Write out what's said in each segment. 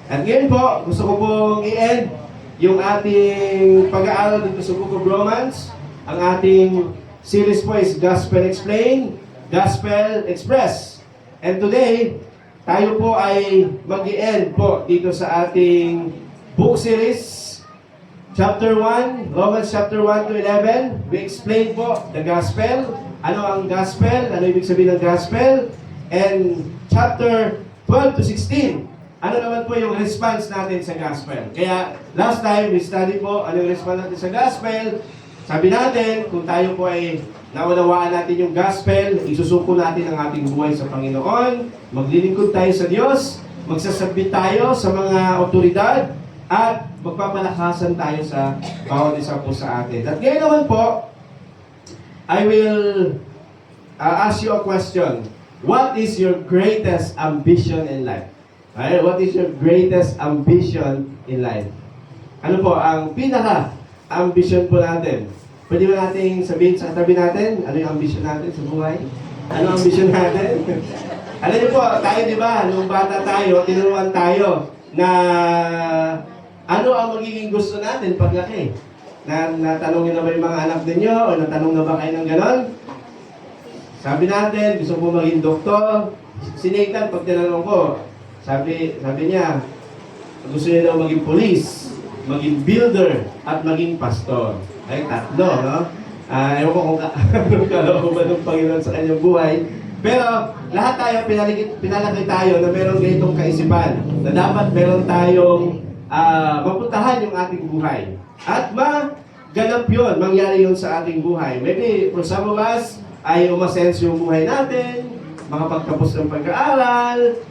At ngayon po, gusto ko pong i-end yung ating pag-aaral dito sa Book of Romans. Ang ating series po is Gospel Explained, Gospel Express. And today, tayo po ay mag-i-end po dito sa ating book series, chapter 1, Romans chapter 1 to 11. We explain po the gospel. Ano ang gospel? Ano ibig sabihin ng gospel? And chapter 12 to 16. Ano naman po yung response natin sa gospel? Kaya last time, we study po ano yung response natin sa gospel. Sabi natin, kung tayo po ay naunawaan natin yung gospel, isusuko natin ang ating buhay sa Panginoon, maglilingkod tayo sa Diyos, magsasabit tayo sa mga otoridad, at magpapalakasan tayo sa bawat isa po sa atin. At ngayon naman po, I will ask you a question. What is your greatest ambition in life? Okay? What is your greatest ambition in life? Ano po ang pinaka-ambition po natin? Pwede ba natin sabihin sa katabi natin, ano yung ambition natin sa buhay? Ano ang ambition natin? Alam niyo po, tayo di ba, nung bata tayo, tinuruan tayo na ano ang magiging gusto natin paglaki. Natanong niyo na ba yung mga anak ninyo o natanong na ba kayo ng ganon? Sabi natin, gusto po maging doktor. Si Nathan, pag tinanong ko, sabi niya, gusto niya daw maging police, maging builder, at maging pastor. Ay, tatlo, no? Ewan ko kung kalooban ng Panginoon sa kanyang buhay. Pero lahat tayo, pinalaki tayo na merong ganitong kaisipan, na dapat meron tayong mapuntahan yung ating buhay. At maganap yun, mangyari yun sa ating buhay. Maybe for some of us, ay umasense yung buhay natin, makapagtapos ng pag-aaral,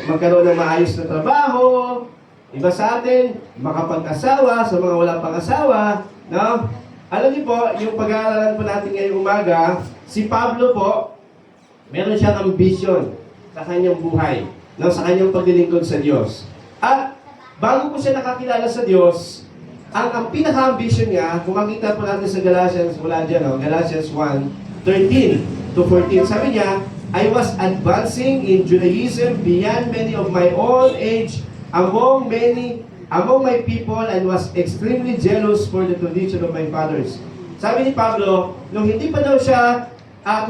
magkaroon ng maayos na trabaho. Iba sa atin, makapag-asawa sa mga walang pang-asawa. No? Alam niyo po, yung pag-aaralan po natin ngayong umaga, si Pablo po, meron siyang ambition sa kanyang buhay, no? Sa kanyang paglilingkod sa Diyos. At bago po siya nakakilala sa Diyos, ang pinaka-ambition niya, kung makita po natin sa Galatians, wala dyan, no? Galatians 1:13 to 14, sabi niya, I was advancing in Judaism beyond many of my own age among my people and was extremely jealous for the tradition of my fathers. Sabi ni Pablo, nung hindi pa daw siya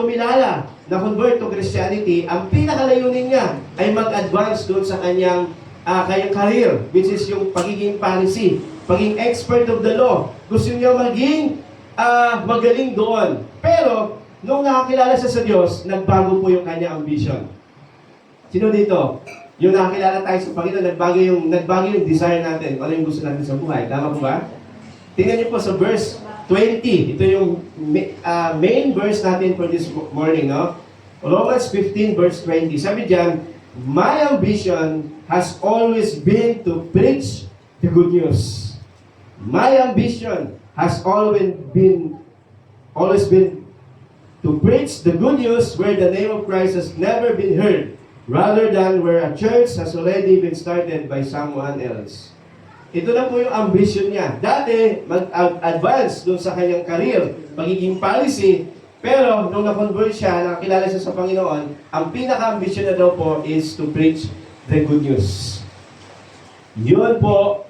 kumilala na convert to Christianity, ang pinakalayunin niya ay mag-advance doon sa kanyang career, which is yung pagiging Pharisee, pagiging expert of the law. Gusto niya maging magaling doon. Pero, nung nakakilala siya sa Diyos, nagbago po yung kanyang ambition. Sino dito? Yung nakakilala tayo sa Panginoon, nagbago yung desire natin. Ano yung gusto natin sa buhay? Tama po ba? Tingnan niyo po sa verse 20. Ito yung main verse natin for this morning. No? Romans 15 verse 20. Sabi diyan, my ambition has always been to preach the good news. My ambition has always been to preach the good news where the name of Christ has never been heard, rather than where a church has already been started by someone else. Ito na po yung ambition niya. Dati, mag-advance doon sa kanyang career, magiging policy, pero nung na-convert siya, nakakilala siya sa Panginoon, ang pinaka-ambition na daw po is to preach the good news. Yun po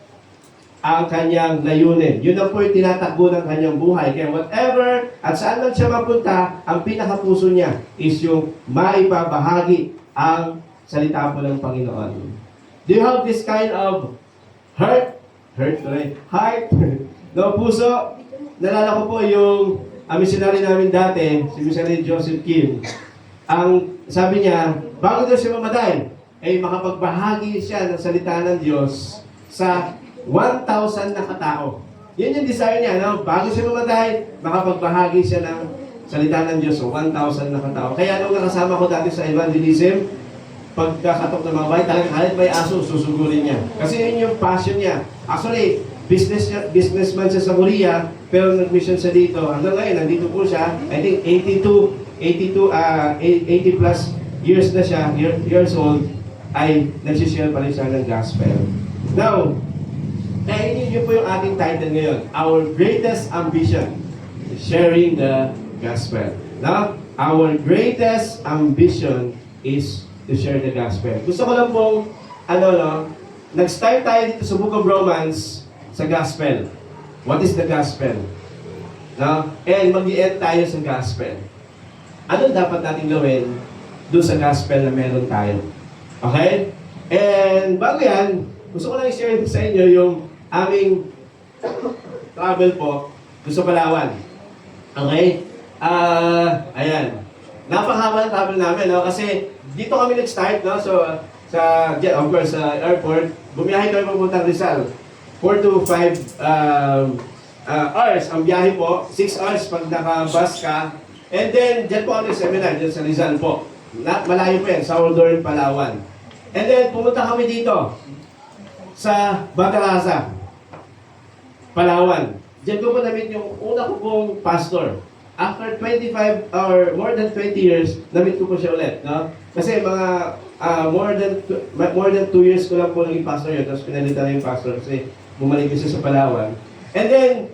ang kanyang layunin. Yun na po yung tinatakbo ng kanyang buhay. Kaya whatever, at saan man siya mapunta, ang pinakapuso niya is yung maipabahagi ang salita po ng Panginoon. Do you have this kind of heart? Heart? No, puso? Nalala ko po yung missionary namin dati, si missionary Joseph Kim. Ang sabi niya, bago daw siya mamatay, ay makapagbahagi siya ng salita ng Diyos sa 1,000 na katao. Yan yung desire niya, no? Bago siya mamatay, makapagbahagi siya ng salita ng Diyos sa 1,000 na katao. Kaya nung nakasama ko dati sa evangelism, pagkakatok ng mga bahay, talagang kahit may aso, susugurin niya. Kasi yun yung passion niya. Actually, businessman siya sa Korea, pero nag-mission siya dito. Hanggang ngayon, nandito po siya. I think 80 plus years na siya, years old, ay nagsishare pa rin siya ng gospel. Now, nahinin niyo po yung ating title ngayon, Our Greatest Ambition, Sharing the Gospel. Now, our greatest ambition is to share the gospel. Gusto ko lang pong, nag-start tayo dito sa Book of Romans sa gospel. What is the gospel? No? And mag-i-end tayo sa gospel. Ano dapat natin gawin doon sa gospel na meron tayo? Okay? And bago yan, gusto ko lang i-share sa inyo yung aming travel po doon sa Palawan. Okay? Ayan. Napakahaba ng travel namin, no? Kasi dito kami nag-start, no? So, of course, sa airport, bumiyahe kami papuntang Rizal. 4 to 5 hours ang biyahe po. 6 hours pag naka-bus ka. And then, dyan po kami seminar, dyan sa Rizal po. Malayo po yan, sa Ordor, Palawan. And then, pumunta kami dito sa Batarasa, Palawan. Diyan ko po na-meet yung una ko pong pastor. After 25 or more than 20 years, na-meet ko po siya ulit. No? Kasi mga more than 2 years ko lang po naging pastor yun. Tapos pinalitan na yung pastor kasi bumalik ko siya sa Palawan. And then,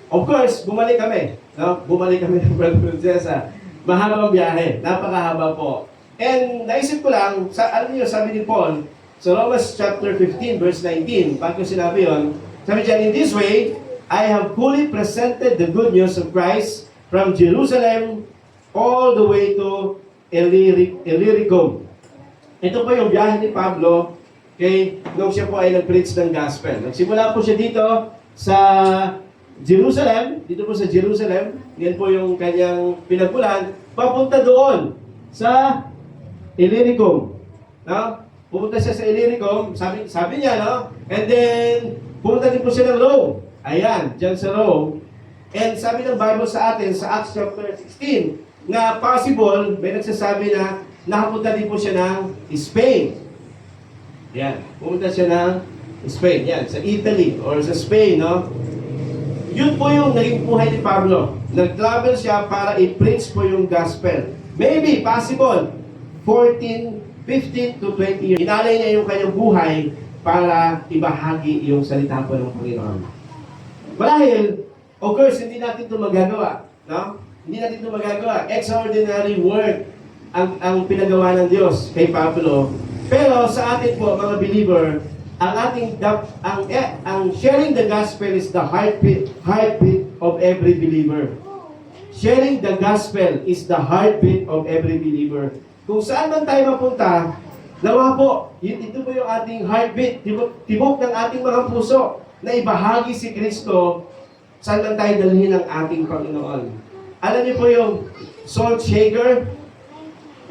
of course, bumalik kami. No? Bumalik kami ng Puerto Princesa. Mahabang biyahe. Napakahaba po. And naisip ko lang, alam niyo, sabi ni Paul, sa Romans chapter 15, verse 19, pag ko sinabi yun, sabi dyan, in this way, I have fully presented the good news of Christ from Jerusalem all the way to Illyricum. Ito po yung biyahe ni Pablo nung siya po ay nag-preach ng gospel. Nagsimula po siya dito sa Jerusalem, dito po sa Jerusalem, yan po yung kanyang pinagpulan, papunta doon sa Illyricum. No? Pupunta siya sa Illyricum, sabi niya, no? And then, pumunta din po siya ng Rome. Ayan, dyan sa Rome. And sabi ng Bible sa atin, sa Acts chapter 16, na possible, may nagsasabi na nakapunta din po siya ng Spain. Yan, pumunta siya ng Spain. Yan, sa Italy or sa Spain, no? Yun po yung naging buhay ni Pablo. Nag-travel siya para i-preach po yung gospel. Maybe, possible, 15 to 20 years. Inalay niya yung kanyang buhay para ibahagi yung salita po ng Panginoon. Marahil, of course, hindi natin ito magagawa. No? Hindi natin ito magagawa. Extraordinary work ang pinagawa ng Diyos kay Pablo. Pero sa atin po, mga believer, ang sharing the gospel is the heartbeat of every believer. Sharing the gospel is the heartbeat of every believer. Kung saan man tayo mapunta, nawa po, ito po yung ating heartbeat, tibok ng ating mga puso, na ibahagi si Kristo saan man tayo dalhin ng ating Panginoon. Alam niyo po yung salt shaker?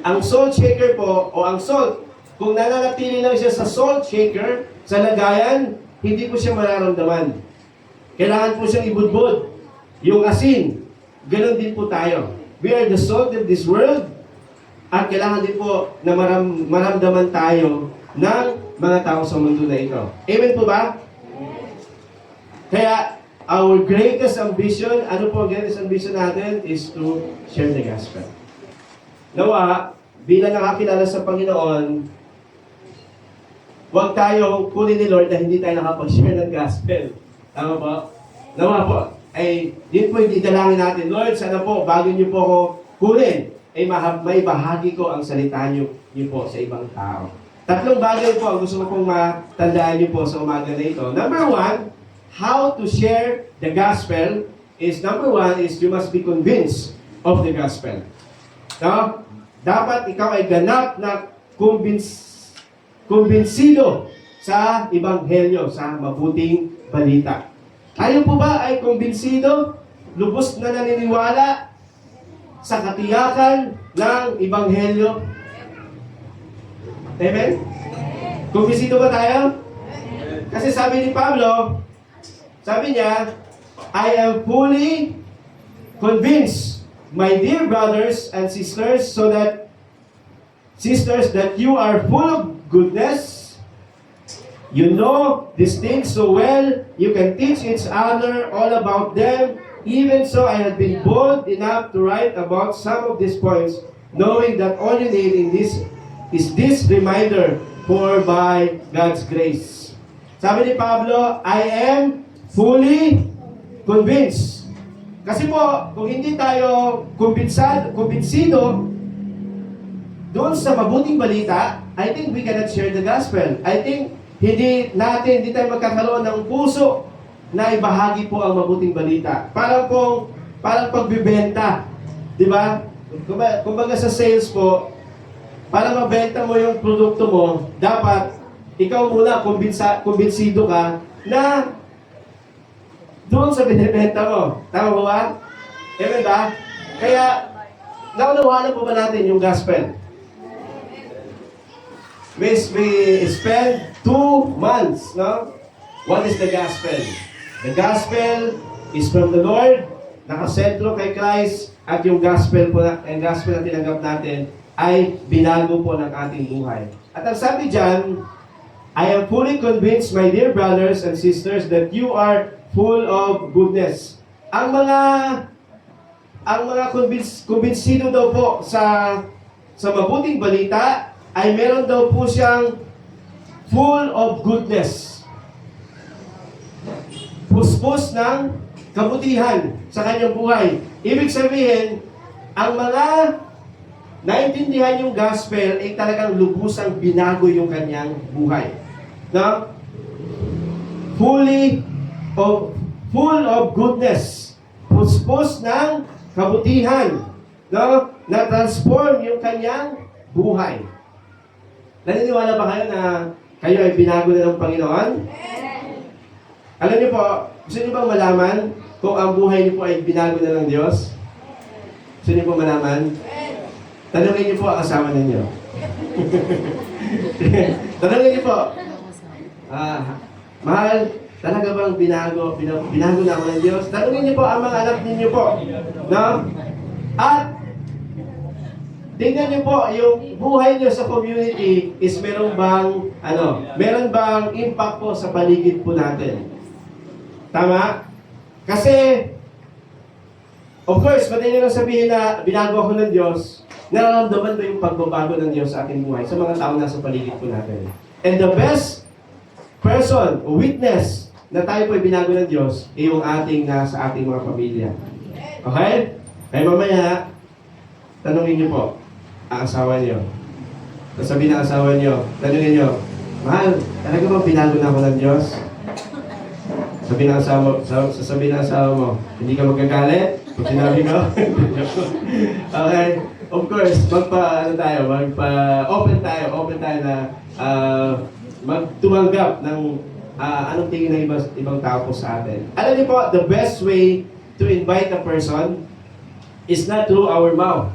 Ang salt shaker po, o ang salt, kung nananatili lang siya sa salt shaker, sa lagayan, hindi po siya mararamdaman. Kailangan po siyang ibudbud. Yung asin, ganun din po tayo. We are the salt of this world, at kailangan din po na maramdaman tayo ng mga tao sa mundo na ito. Amen po ba? Kaya, our greatest ambition, ano po ang greatest ambition natin, is to share the gospel. Nawa, bilang nakakilala sa Panginoon, huwag tayong kunin ni Lord na hindi tayo nakapag-share ng gospel. Tama po? Nawa po, ay, din po yung idalangin natin, Lord, sana po, bago niyo po ako kunin, ay may bahagi ko ang salita niyo po sa ibang tao. Tatlong bagay po ang gusto ko pong matandaan niyo po sa umaga na ito. Number 1, how to share the gospel is, number 1 is you must be convinced of the gospel. No? Dapat ikaw ay ganap na kumbinsido sa ebanghelyo, sa mabuting balita. Tayo po ba ay kumbinsido, lubos na naniniwala sa katiyakan ng ebanghelyo? Amen? Kumbinsido ba tayo? Kasi sabi ni Pablo, sabi niya, I am fully convinced, my dear brothers and sisters, that you are full of goodness. You know these things so well, you can teach each other all about them. Even so, I have been bold enough to write about some of these points, knowing that all you need in this is this reminder, for by God's grace. Sabi ni Pablo, I am fully convinced. Kasi po, kung hindi tayo kumbinsido doon sa mabuting balita, I think we cannot share the gospel. I think hindi tayo magkakaroon ng puso na ibahagi po ang mabuting balita. Parang pagbibenta. Di ba? Kumbaga sa sales po, para mabenta mo yung produkto mo, dapat ikaw muna kumbinsido ka na doon sa binibenta mo. Tama ba ba? Amen ba? Kaya, naunawanan po ba natin yung gospel? We spend 2 months, no? What is the gospel? The gospel is from the Lord, nakasentro kay Christ, at yung gospel na tinanggap natin ay binago po ng ating buhay. At ang sabi dyan, I am fully convinced, my dear brothers and sisters, that you are full of goodness. Ang mga kumbinsido daw po sa mabuting balita ay meron daw po siyang full of goodness. Puspos ng kabutihan sa kanyang buhay. Ibig sabihin, ang mga naintindihan yung gospel ay talagang lubusang binago yung kanyang buhay. No? Full of goodness. Puspos ng kabutihan. No? Na-transform yung kanyang buhay. Naniniwala ba kayo na kayo ay binago na ng Panginoon? Alam niyo po, gusto niyo bang malaman kung ang buhay niyo po ay binago na ng Diyos? Gusto niyo po malaman? Tanungin niyo po ang asawa ninyo. Tanungin niyo po, mahal, talaga bang binago na ako ng Diyos? Tanungin niyo po ang mga anak ninyo po. No? At tingnan niyo po, yung buhay niyo sa community is meron bang impact po sa paligid po natin? Tama? Kasi, of course, madali lang sabihin na binago ako ng Diyos, nararamdaman ba yung pagbabago ng Diyos sa ating buhay, sa mga tao na sa paligid po natin? And the best person, witness, na tayo po ay binago ng Diyos, ay yung sa ating mga pamilya. Okay? Kaya mamaya, tanungin niyo po, ang asawa niyo. Sasabihin ng asawa niyo, tanungin niyo, mahal, talaga ba binago na ako ng Diyos? Sasabihin ng asawa mo, hindi ka magagalit? Kung sinabi ko? Okay. Of course, open tayo na magtumanggap ng anong tingin ng ibang tao po sa atin. Alam niyo po, the best way to invite a person is not through our mouth,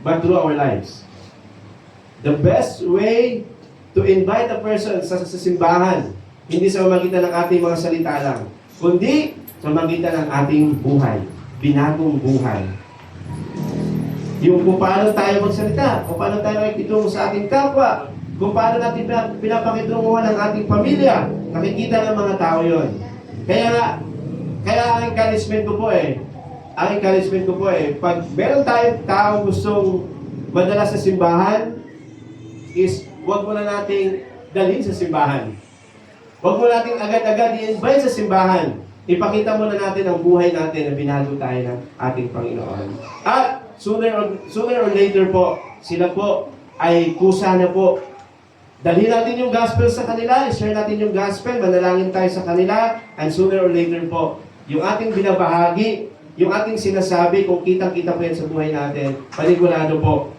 but through our lives. The best way to invite a person sa simbahan, hindi sa pamamagitan ng ating mga salita lang, kundi sa pamamagitan ng ating buhay, binagong buhay. Yung kung paano tayo magsalita, kung paano tayo nakikitungo sa ating kapwa, kung paano natin pinapakitunguhan ang ating pamilya, nakikita ng mga tao yon. Kaya ang encouragement ko po pag meron tayong tao gustong madala sa simbahan, is huwag mo na nating dalhin sa simbahan. Huwag mo nating agad-agad i-invite sa simbahan. Ipakita mo na natin ang buhay natin na binago tayo ng ating Panginoon. At sooner or later po, sila po ay kusa na po. Dalhin natin yung gospel sa kanila, share natin yung gospel, manalangin tayo sa kanila, and sooner or later po, yung ating binabahagi, yung ating sinasabi, kung kitang-kita po yan sa buhay natin, panigurado po,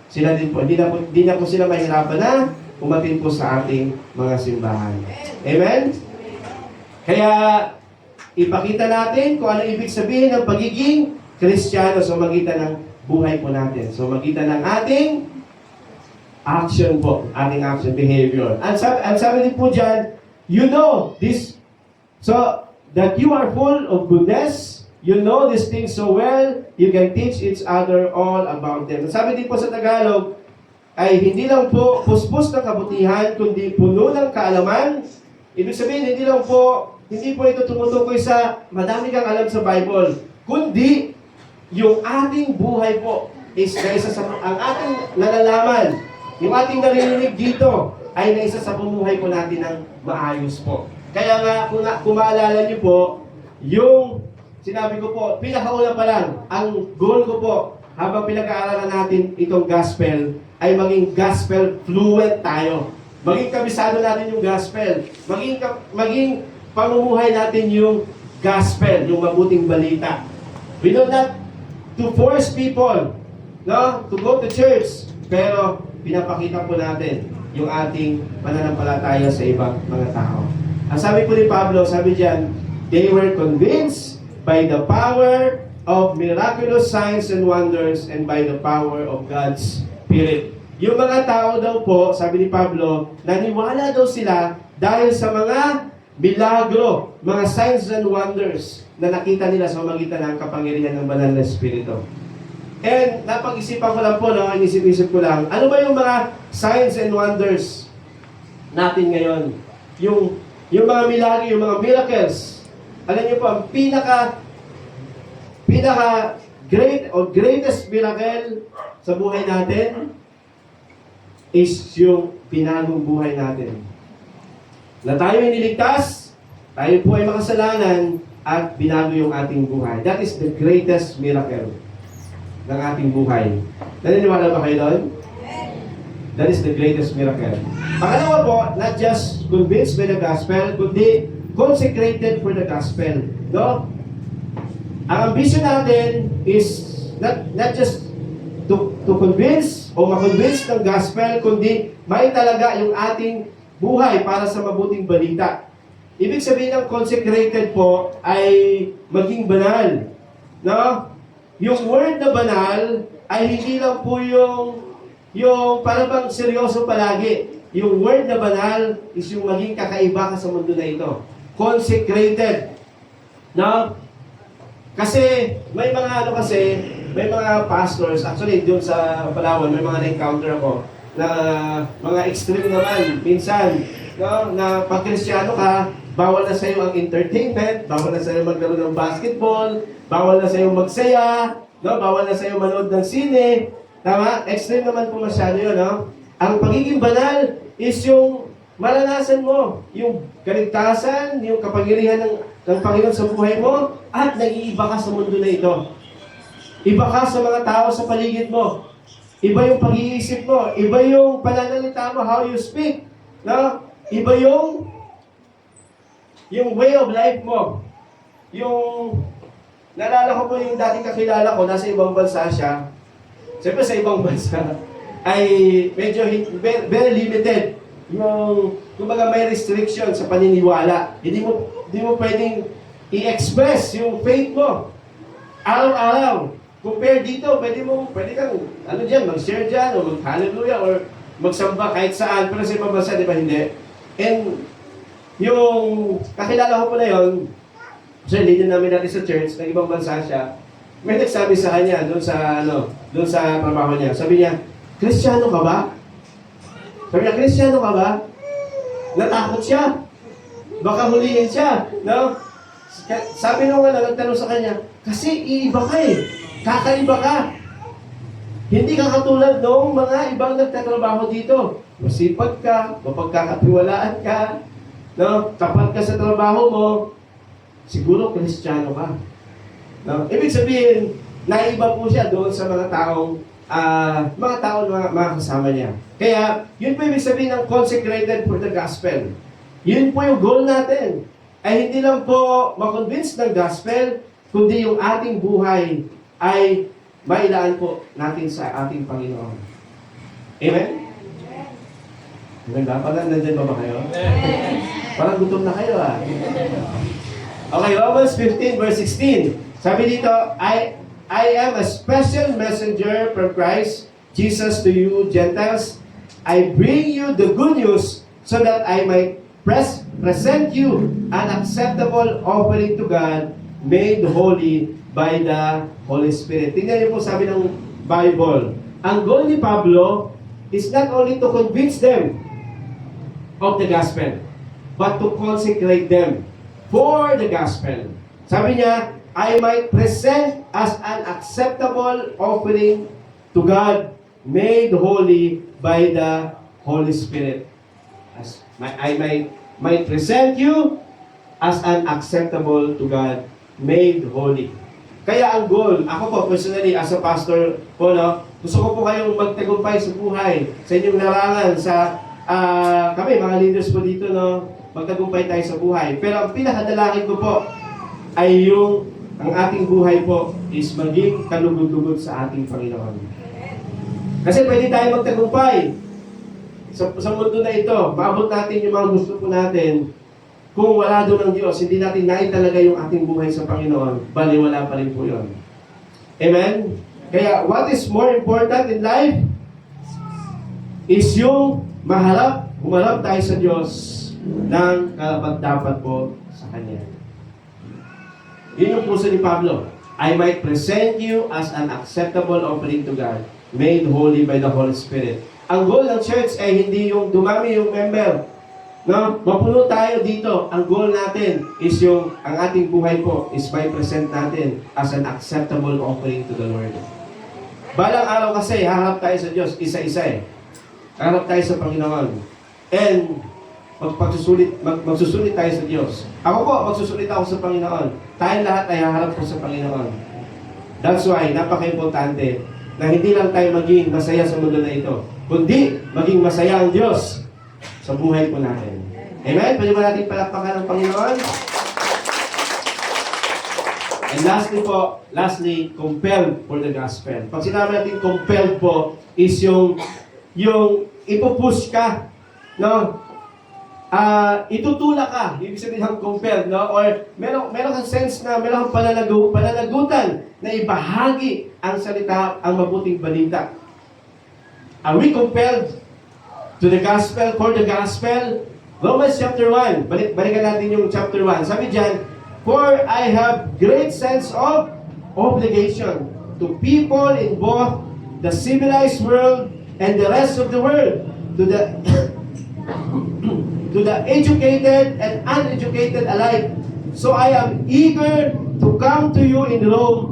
sila din po, hindi na po sila mahirapan na umatin po sa ating mga simbahan. Amen? Kaya, ipakita natin kung ano ibig sabihin ng pagiging Kristiyano sa magitan ng buhay po natin. So, magitan ng ating action po, ating action behavior. Ang sabi din po dyan, you know this, so that you are full of goodness, you know these things so well, you can teach each other all about them. Ang sabi din po sa Tagalog, ay hindi lang po puspos ng kabutihan, kundi puno ng kaalaman. Ibig sabihin, hindi po ito tumutukoy sa madami kang alam sa Bible, kundi yung ating buhay po is ang ating nalalaman, yung ating narinig dito ay naisa sa bumuhay po natin ng maayos po. Kaya nga, kung maalala niyo po, yung sinabi ko po, pinakauna pa lang, ang goal ko po, habang pinag-aaralan natin itong gospel, ay maging gospel fluent tayo. Maging kabisado natin yung gospel. Maging pamumuhay natin yung gospel, yung mabuting balita. We do not to force people, no, to go to church. Pero pinapakita po natin yung ating pananampalataya sa ibang mga tao. Ang sabi po ni Pablo, sabi diyan, they were convinced by the power of miraculous signs and wonders and by the power of God's Spirit. Yung mga tao daw po, sabi ni Pablo, naniwala daw sila dahil sa mga milagro, mga signs and wonders na nakita nila sa magitan ng kapangyarihan ng banal na Espiritu. And napag-isipan ko lang po, no? Inisip-isip ko lang, ano ba yung mga signs and wonders natin ngayon? Yung mga milagro, yung mga miracles. Alam niyo po, ang pinaka great or greatest miracle sa buhay natin is yung pinagong buhay natin. Na tayo ay niligtas, tayo po ay makasalanan, at binago yung ating buhay. That is the greatest miracle ng ating buhay. Naniniwala ba kayo doon? That is the greatest miracle. Pangalawa po, not just convinced by the gospel, kundi consecrated for the gospel. No? Ang ambisyon natin is not just to convince o makonvince ng gospel, kundi may talaga yung ating buhay para sa mabuting balita. Ibig sabihin ng consecrated po ay maging banal. No? Yung word na banal ay hindi lang po yung parang bang seryoso palagi. Yung word na banal is yung maging kakaiba ka sa mundo na ito. Consecrated. No? Kasi may mga may mga pastors, actually doon sa Palawan, may mga na-encounter ako na mga extreme naman. Minsan, no, na pag Kristiyano ka, bawal na sa iyo ang entertainment, bawal na sa iyo maglaro ng basketball, bawal na sa iyo magsaya, no, bawal na sa iyo manood ng sine. Tama? Extreme naman po masyado yun, no? Ang pagiging banal is yung maranasan mo, yung kaligtasan, yung kapangyarihan ng Panginoon sa buhay mo, at nag-iiba ka sa mundo na ito. Iba ka sa mga tao sa paligid mo. Iba yung pag-iisip mo. Iba yung pananalita mo, how you speak. No? Iba yung way of life mo. Naalala ko po yung dating kakilala ko, nasa ibang bansa siya. Siyempre sa ibang bansa, ay medyo very limited. Kumbaga may restriction sa paniniwala. Hindi mo pwedeng i-express yung faith mo. Araw-araw. Compare dito, pwede kang, mag-share dyan, o mag-hallelujah, or magsamba kahit saan, pero sa ibang bansa, di ba hindi? And, yung kakilala ko po na yun, so leader namin natin sa church, ng ibang bansa siya, may nagsabi sa kanya, doon sa trabaho niya, sabi niya, Kristiyano ka ba? Sabi niya, Kristiyano ka ba? Natakot siya. Baka hulihin siya, no? Sabi nung nagtanong sa kanya, kasi iiba ka eh. Kakaiba ka. Hindi ka katulad ng mga ibang nagtatrabaho dito. Masipag ka, mapagkakatiwalaan ka, no? Tapat ka sa trabaho mo, siguro Kristiyano ka. No? Ibig sabihin, naiba po siya doon sa mga taong mga kasama niya. Kaya, yun po ibig sabihin ng consecrated for the gospel. Yun po yung goal natin. Ay hindi lang po makonvince ng gospel, kundi yung ating buhay ay mailaan po natin sa ating Panginoon. Amen? Amen ba? Parang nandyan ba kayo? Parang gutom na kayo Okay, Romans 15 verse 16. Sabi dito, I am a special messenger from Christ Jesus to you Gentiles. I bring you the good news so that I might present you an acceptable offering to God, made holy by the Holy Spirit. Tingnan niyo po sabi ng Bible. Ang goal ni Pablo is not only to convince them of the gospel, but to consecrate them for the gospel. Sabi niya, I might present as an acceptable offering to God, made holy by the Holy Spirit. I might present you as an acceptable to God, made holy. Kaya ang goal, ako po personally as a pastor po, no, gusto ko po kayong magtagumpay sa buhay, sa inyong larangan, kami, mga leaders po dito, no, magtagumpay tayo sa buhay. Pero ang pinakadalangin ko po ay ang ating buhay po is maging kalugod-lugod sa ating Panginoon. Kasi pwede tayo magtagumpay sa mundo na ito. Maabot natin yung mga gusto po natin. Kung wala doon ng Diyos, hindi natin naitalaga yung ating buhay sa Panginoon, baliwala pa rin po yun. Amen? Kaya, what is more important in life is yung humarap tayo sa Diyos ng karapat-dapat po sa Kanya. Yun yung puso ni Pablo. I might present you as an acceptable offering to God, made holy by the Holy Spirit. Ang goal ng church ay hindi yung dumami yung member. No? Mapuno tayo dito. Ang goal natin is ang ating buhay po is may present natin as an acceptable offering to the Lord. Balang araw kasi, haharap tayo sa Diyos, isa-isa eh. Haharap tayo sa Panginoon. And, magsusulit tayo sa Diyos. Ako po, magsusulit ako sa Panginoon. Tayong lahat ay haharap po sa Panginoon. That's why, napaka-importante na hindi lang tayo maging masaya sa mundo na ito, kundi maging masaya ang Diyos sa buhay po natin. Amen? Pwede ba natin palakpakan ng Panginoon? And lastly, compelled for the gospel. Pag sinabi natin compelled po, is yung ipupush ka, no? Itutulak ka, ibig sabihin ng compelled, no? Or meron kang sense na meron kang pananagutan na ibahagi ang salita, ang mabuting balita. Are we compelled to the gospel, for the gospel? Romans chapter 1, balikan natin yung chapter 1. Sabi dyan, for I have great sense of obligation to people in both the civilized world and the rest of the world, to the to the educated and uneducated alike. So I am eager to come to you in Rome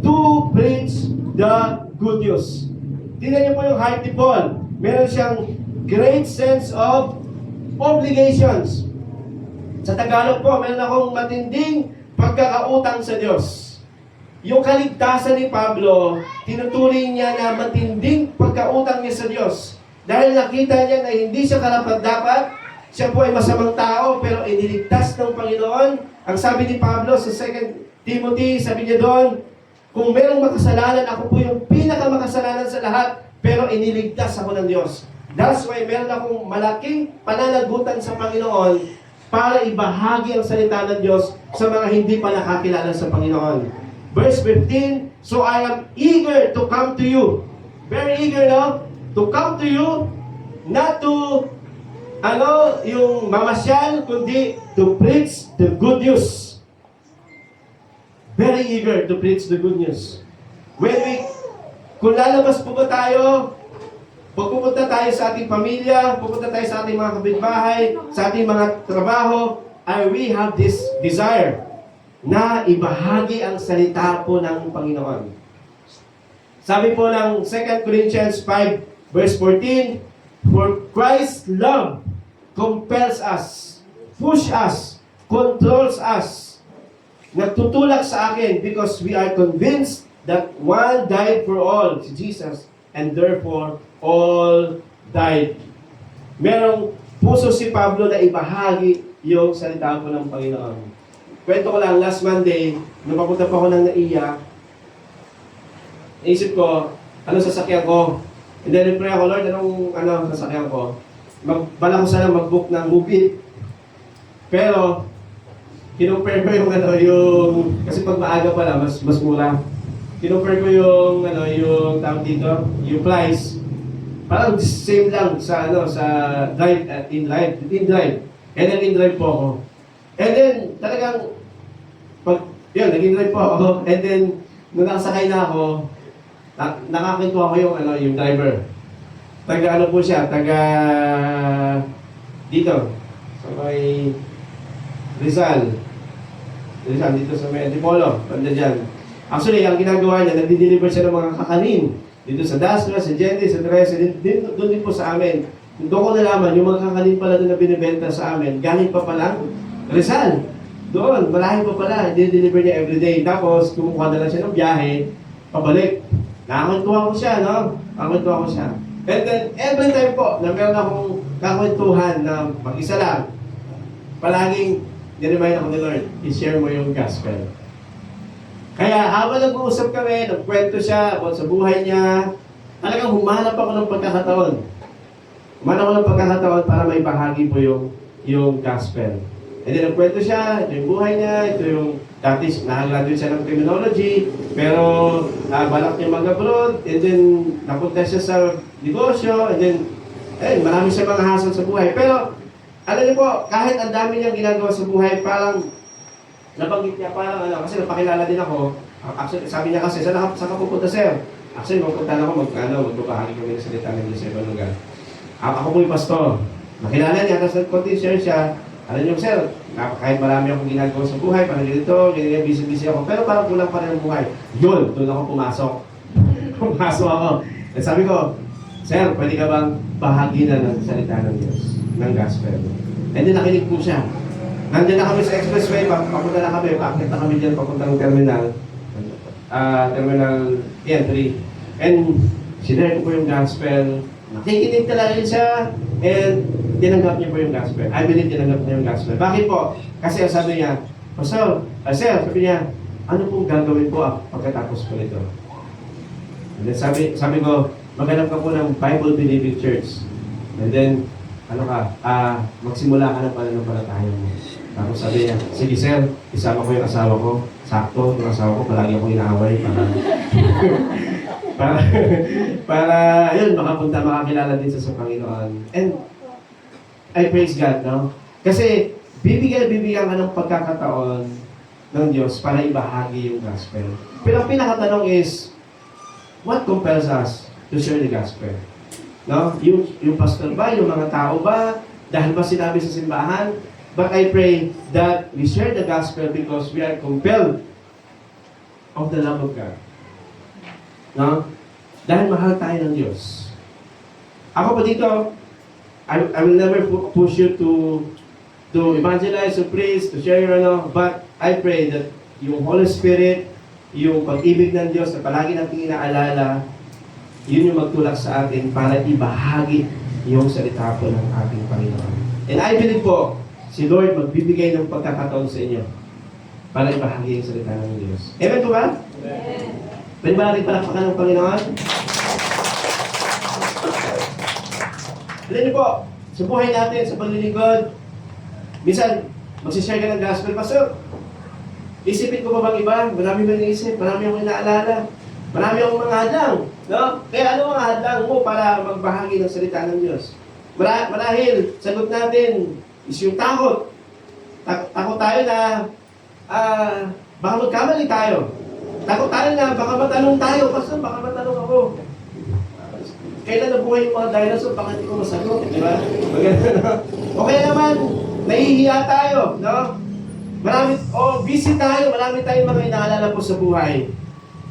to preach the good news. Tingnan niyo po yung heart ni Paul. Meron siyang great sense of obligations. Sa Tagalog po, meron akong matinding pagkakautang sa Diyos. Yung kaligtasan ni Pablo, tinuturing niya na matinding pagkautang niya sa Diyos. Dahil nakita niya na hindi siya karapat-dapat, siya po ay masamang tao, pero iniligtas ng Panginoon. Ang sabi ni Pablo sa 2 Timothy, sabi niya doon, kung merong makasalanan, ako po yung pinakamakasalanan sa lahat, pero iniligtas ako ng Diyos. That's why meron akong malaking pananagutan sa Panginoon para ibahagi ang salita ng Diyos sa mga hindi pa nakakilala sa Panginoon. Verse 15, so I am eager to come to you. Very eager, no? To come to you, not to yung mamasyal, kundi to preach the good news. Very eager to preach the good news. Kung lalabas po ba tayo, pag pupunta tayo sa ating pamilya, pupunta tayo sa ating mga kapitbahay, sa ating mga trabaho, we have this desire na ibahagi ang salita po ng Panginoon. Sabi po ng 2 Corinthians 5, verse 14, for Christ's love compels us, push us, controls us, nagtutulak sa akin because we are convinced that one died for all, si Jesus, and therefore all died. Merong puso si Pablo na ibahagi yung salita po ng Panginoon. Kwento ko lang, last Monday, nung papunta pa ako ng NAIA, naisip ko, ano sasakyan ko? And then, pray ako, Lord, anong sasakyan ko? Bala ko sana mag-book ng movie. Pero, kinumpare ko yung kasi pag maaga pala, mas mura. Kinumpare ko yung tawag dito, yung price. Parang same lang sa drive at in drive. And then in drive po ako. And then talagang naging drive po ako. And then nung nakasakay na ako, nakakinto ako yung driver. Taga po siya, dito sa may Rizal dito sa may Antipolo, banda dyan. Actually, ang ginagawa niya, nagdi-deliver siya ng mga kakanin dito sa Dasra, sa Gente, sa Teresa, doon din po sa amin. Doon ko nalaman, yung mga kakanin pala doon na binibenta sa amin, galing pa pala Rizal. Doon, malayo pa pala, deliver niya everyday. Tapos, kumukuha na lang siya ng biyahe, pabalik. Nakakuntuhan ko siya, no? Nakakuntuhan ko siya. And then, every time po na meron akong kakwentuhan na mag-isa lang, palaging niremind ako ni Lord, i-share mo yung gospel. Kaya habang nag-uusap kami, nagkwento siya about sa buhay niya, talagang humanap ako ng pagkakataon. Humanap ako ng pagkakataon para may bahagi po yung gospel. And then nagkwento siya, ito yung buhay niya, ito yung dati nakagraduate siya ng criminology, pero balak niya mag-abroad, and then napunta siya sa negosyo, and then marami siya mga hassle sa buhay. Pero alam niyo po, kahit ang dami niyang ginagawa sa buhay, parang nabanggit niya, parang kasi napakilala din ako. Actually, sabi niya kasi, saan ka pupunta, sir? Actually, magpunta na ako, magbabahagi kami ng salita ng Diyos sa ibang lugar. Ako po yung pastor. Nakilala niya, tapos nag-continue share siya. Alam niyo, sir, kahit marami akong ginagawa sa buhay, parang ganito, ganyan, busy-busy ako, pero parang kulang pa rin ang buhay. Yun, doon ako pumasok. Pumasok ako. At sabi ko, sir, pwede ka bang bahagi na ng salita ng Diyos, ng gospel? And then nakinig po siya. Nandiyan na kami sa expressway, papunta na kami, paakit na kami dyan, papunta ng terminal. Terminal entry. And sinare ko po yung gospel. Nakikinig talaga siya. And tinanggap niya po yung gospel. I believe tinanggap niya yung gospel. Bakit po? Kasi sabi niya, Pastor, sir, sabi niya, ano pong gagawin po pagkatapos ko nito? And then sabi ko, maghanap ka po ng Bible-believing church. And then, magsimula ka ng pananampalataya mo. Tapos sabi niya, sige sir, isama ko yung asawa ko. Sakto, yung asawa ko, palagi akong inaaway para yun, makakilala din sa Panginoon. And I praise God, no? Kasi bibigyan ka ng pagkakataon ng Diyos para ibahagi yung gospel. Pero ang pinakatanong is, what compels us to share the gospel? No? Yung pastor ba? Yung mga tao ba? Dahil ba sinabi sa simbahan? But I pray that we share the gospel because we are compelled of the love of God. No? Dahil mahal tayo ng Diyos. Ako po dito, I will never push you to evangelize, to preach, to share your but I pray that yung Holy Spirit, yung pag-ibig ng Diyos na palagi natin inaalala, yun yung magtulak sa atin para ibahagi yung salita po ng ating Panginoon. And I believe po, si Lord magbibigay ng pagkakataon sa inyo para ibahagi yung salita ng Diyos. Amen po ba? Amen. Pwede ba natin palakpakan ng Panginoon? Alam niyo po, sa buhay natin, sa paglilingkod, minsan, magsishare ka ng gospel, Pastor. Isipin ko pa bang iba? Marami mo naisip, marami akong inaalala, marami akong mga hadlang. No? Kaya ano mga hadlang mo para magbahagi ng salita ng Diyos? Marahil, sagot natin is yung takot. Takot tayo na baka magkamali tayo. Takot tayo na baka matanong tayo. Pastor, baka matanong ako. Kailan nabuhay yung mga dinosaur, baka hindi ko masagot, di ba? O kaya naman, nahihiya tayo, no? Busy tayo, marami tayong mga inaalala po sa buhay.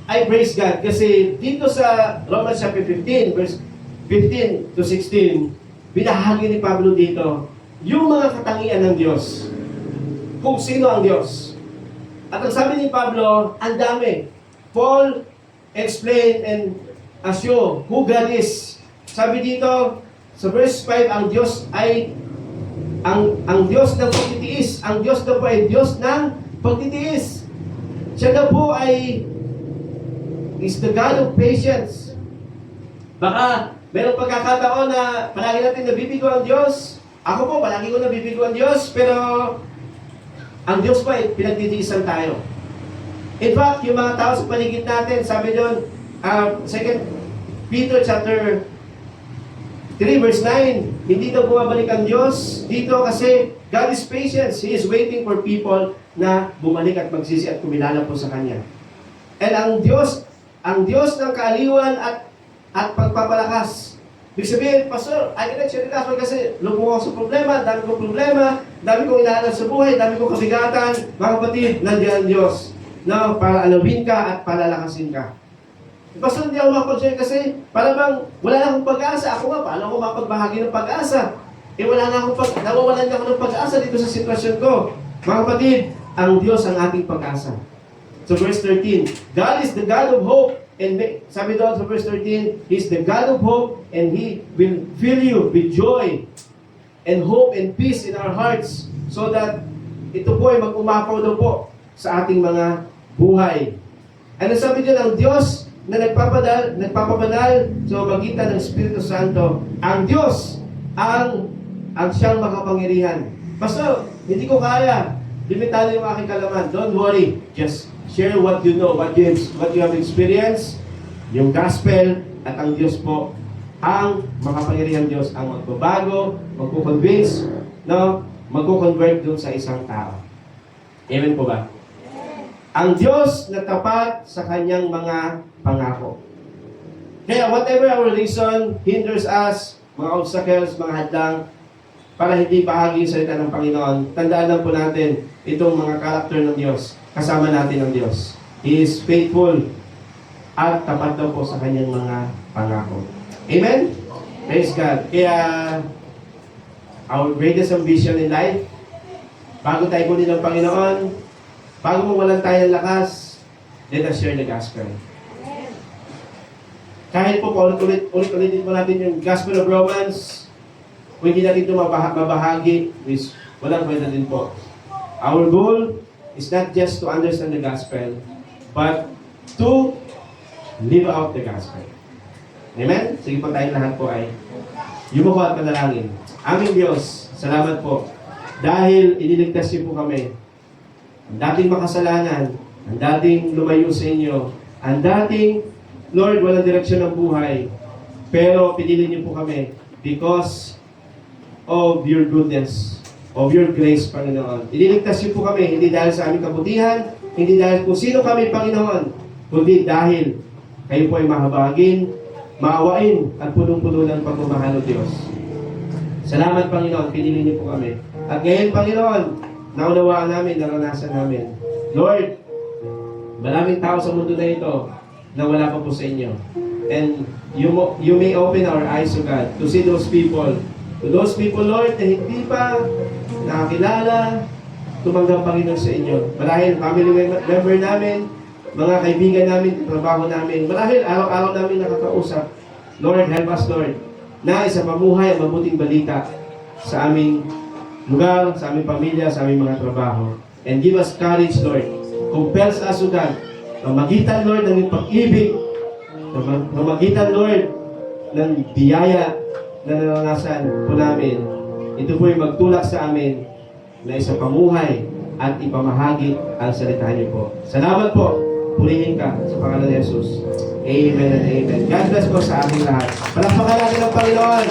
I praise God kasi dito sa Romans chapter 15, verse 15 to 16, binahagi ni Pablo dito yung mga katangian ng Diyos. Kung sino ang Diyos. At ang sabi ni Pablo, ang dami. Paul explain and assure who God is. Sabi dito, sa verse 5, ang Diyos ay ang Diyos ng pagtitiis. Ang Diyos daw po ay Diyos ng pagtitiis. Siya daw po ay is the God of patience. Baka mayroong pagkakataon na palagi natin nabibigo ang Diyos. Ako po, palagi ko nabibigo ang Diyos, pero ang Diyos pa ay pinagtitiisan tayo. In fact, yung mga tao sa paligid natin, sabi doon, 2 Peter chapter 3 verse 9, hindi daw bumabalik ang Diyos dito kasi God is patient. He is waiting for people na bumalik at magsisi at kumilala po sa Kanya. And ang Diyos ng kaaliwan at pagpapalakas. Ibig sabihin, Pastor, I cannot share the gospel kasi lubong ako sa problema, dami kong inaalala sa buhay, dami kong kabigatan. Mga kapatid, nandiyan ang Diyos na para alawin ka at palalakasin ka. Pastor, hindi ako makapag-share kasi para bang wala na akong pag-asa. Ako nga, paano ako mapagbahagi ng pag-asa? Nawawalan na ako ng pag-asa dito sa sitwasyon ko. Mga kapatid, ang Diyos ang ating pag-asa. So verse 13, God is the God of hope. And sabi doon sa verse 13, He's the God of hope, and He will fill you with joy and hope and peace in our hearts, so that ito po ay mag-umapaw daw po sa ating mga buhay. Ano sabi dyan? Ang Diyos na nagpapabanal sa magitan ng Espiritu Santo, ang Diyos ang siyang makapangyarihan. Pastor, hindi ko kaya. Limitado yung aking kalaman. Don't worry. Just share what you know, what you have experienced, yung gospel, at ang Diyos po, ang makapangyarihan Diyos ang magbabago, magkukonvince, no? Magkukonvert dun sa isang tao. Amen po ba? Ang Diyos na tapat sa kanyang mga pangako. Kaya whatever our reason hinders us, mga obstacles, mga hadlang, para hindi bahagi yung salita ng Panginoon, tandaan lang po natin itong mga karakter ng Diyos. Kasama natin ang Diyos. He is faithful at tapat daw po sa kanyang mga pangako. Amen? Praise God. Kaya, our greatest ambition in life, bago tayo kunin ng Panginoon, bago mawalan tayo ng lakas, let us share the gospel. Kahit po ulit-ulitin po natin yung Gospel of Romans, kung hindi natin ito mabahagi, walang kwenta din po. Our goal is not just to understand the gospel, but to live out the gospel. Amen? Sige po tayong lahat po ay yumuko at panalangin. Aming Diyos, salamat po. Dahil iniligtas niyo po kami. Ang dating makasalanan, ang dating lumayo sa inyo, ang dating, Lord, walang direksyon ng buhay. Pero pinili niyo po kami because of your goodness, of your grace, Panginoon. Iniligtas niyo po kami, hindi dahil sa aming kabutihan, hindi dahil kung sino kami, Panginoon, kundi dahil kayo po ay mahabagin, maawain, at punong-puno ng pagmamahal, O Diyos. Salamat, Panginoon, pinili niyo po kami. At ngayon, Panginoon, naunawaan namin, naranasan namin. Lord, maraming tao sa mundo na ito na wala pa po sa inyo. And you may open our eyes, O God, to see those people. To those people, Lord, na hindi pa nakakilala, tumanggap, Panginoon, sa inyo. Marahil family member namin, mga kaibigan namin, trabaho namin, marahil araw-araw namin nakakausap. Lord, help us, Lord, na isa mamuhay ang mabuting balita sa aming lugar, sa aming pamilya, sa aming mga trabaho. And give us courage, Lord. Compels us, O God, na magitan, Lord, ng pag-ibig, na magitan, Lord, ng biyaya na naranasan po namin. Ito po yung magtulak sa amin na isang pamuhay at ipamahagi ang salita niyo po. Salamat po. Purihin ka sa pangalan ni Jesus. Amen and amen. God bless po sa ating lahat. Palakpakan natin ang Panginoon.